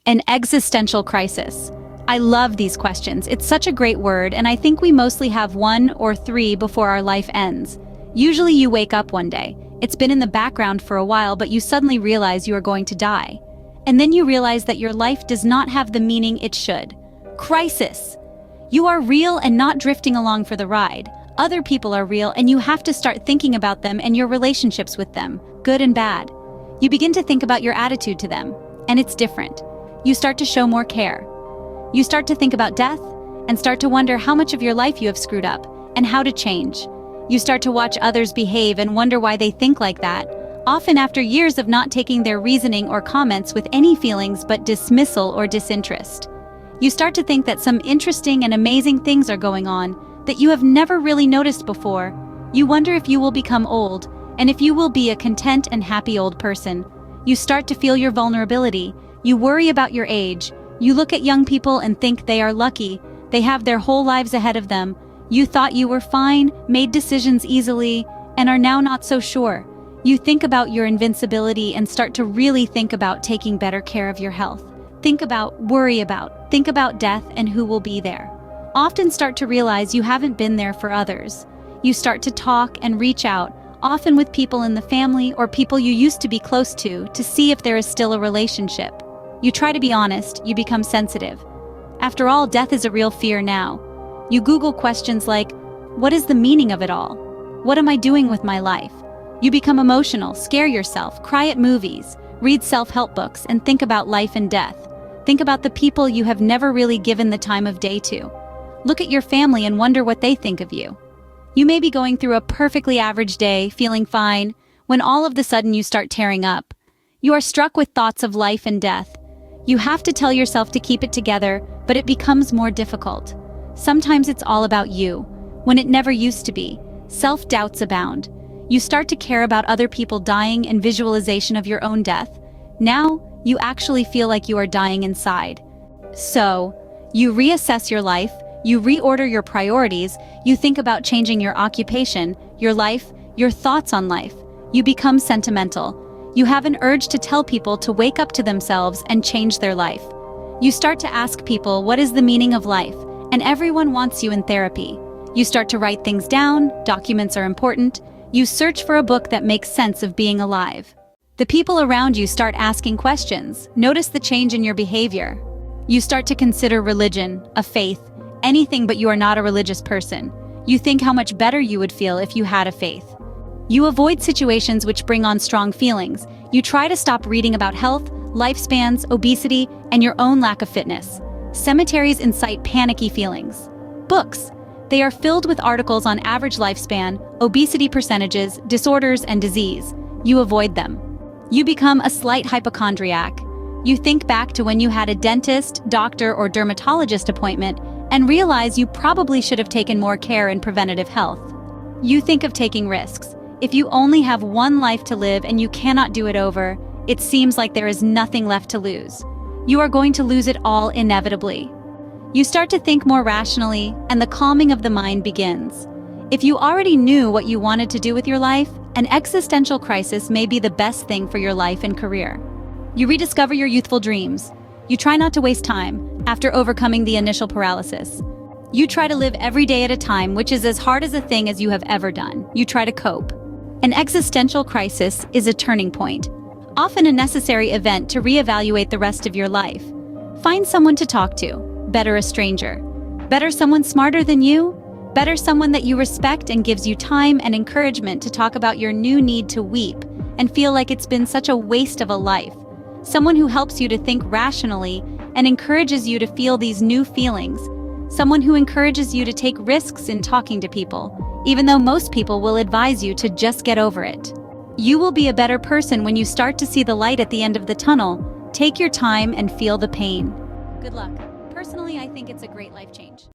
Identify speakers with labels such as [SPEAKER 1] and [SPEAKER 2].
[SPEAKER 1] An existential crisis. I love these questions. It's such a great word, and I think we mostly have one or three before our life ends. Usually you wake up one day. It's been in the background for a while, but you suddenly realize you are going to die. And then you realize that your life does not have the meaning it should. Crisis. You are real and not drifting along for the ride. Other people are real, and you have to start thinking about them and your relationships with them, good and bad. You begin to think about your attitude to them, and it's different. You start to show more care. You start to think about death and start to wonder how much of your life you have screwed up and how to change. You start to watch others behave and wonder why they think like that, often after years of not taking their reasoning or comments with any feelings but dismissal or disinterest. You start to think that some interesting and amazing things are going on that you have never really noticed before. You wonder if you will become old and if you will be a content and happy old person. You start to feel your vulnerability. You worry about your age. You look at young people and think they are lucky. They have their whole lives ahead of them. You thought you were fine, made decisions easily, and are now not so sure. You think about your invincibility and start to really think about taking better care of your health. Think about death and who will be there. Often start to realize you haven't been there for others. You start to talk and reach out, often with people in the family or people you used to be close to see if there is still a relationship. You try to be honest, you become sensitive. After all, death is a real fear now. You Google questions like, what is the meaning of it all? What am I doing with my life? You become emotional, scare yourself, cry at movies, read self-help books, and think about life and death. Think about the people you have never really given the time of day to. Look at your family and wonder what they think of you. You may be going through a perfectly average day, feeling fine, when all of a sudden you start tearing up. You are struck with thoughts of life and death. You have to tell yourself to keep it together, but it becomes more difficult. Sometimes it's all about you, when it never used to be. Self-doubts abound. You start to care about other people dying and visualization of your own death. Now, you actually feel like you are dying inside. So, you reassess your life, you reorder your priorities, you think about changing your occupation, your life, your thoughts on life. You become sentimental. You have an urge to tell people to wake up to themselves and change their life. You start to ask people what is the meaning of life, and everyone wants you in therapy. You start to write things down, documents are important. You search for a book that makes sense of being alive. The people around you start asking questions. Notice the change in your behavior. You start to consider religion, a faith, anything but you are not a religious person. You think how much better you would feel if you had a faith. You avoid situations which bring on strong feelings. You try to stop reading about health, lifespans, obesity, and your own lack of fitness. Cemeteries incite panicky feelings. Books. They are filled with articles on average lifespan, obesity percentages, disorders, and disease. You avoid them. You become a slight hypochondriac. You think back to when you had a dentist, doctor, or dermatologist appointment and realize you probably should have taken more care in preventative health. You think of taking risks. If you only have one life to live and you cannot do it over, it seems like there is nothing left to lose. You are going to lose it all inevitably. You start to think more rationally, and the calming of the mind begins. If you already knew what you wanted to do with your life, an existential crisis may be the best thing for your life and career. You rediscover your youthful dreams. You try not to waste time after overcoming the initial paralysis. You try to live every day at a time, which is as hard as a thing as you have ever done. You try to cope. An existential crisis is a turning point, often a necessary event to reevaluate the rest of your life. Find someone to talk to. Better a stranger. Better someone smarter than you. Better someone that you respect and gives you time and encouragement to talk about your new need to weep and feel like it's been such a waste of a life. Someone who helps you to think rationally and encourages you to feel these new feelings. Someone who encourages you to take risks in talking to people, even though most people will advise you to just get over it. You will be a better person when you start to see the light at the end of the tunnel. Take your time and feel the pain. Good luck. Personally, I think it's a great life change.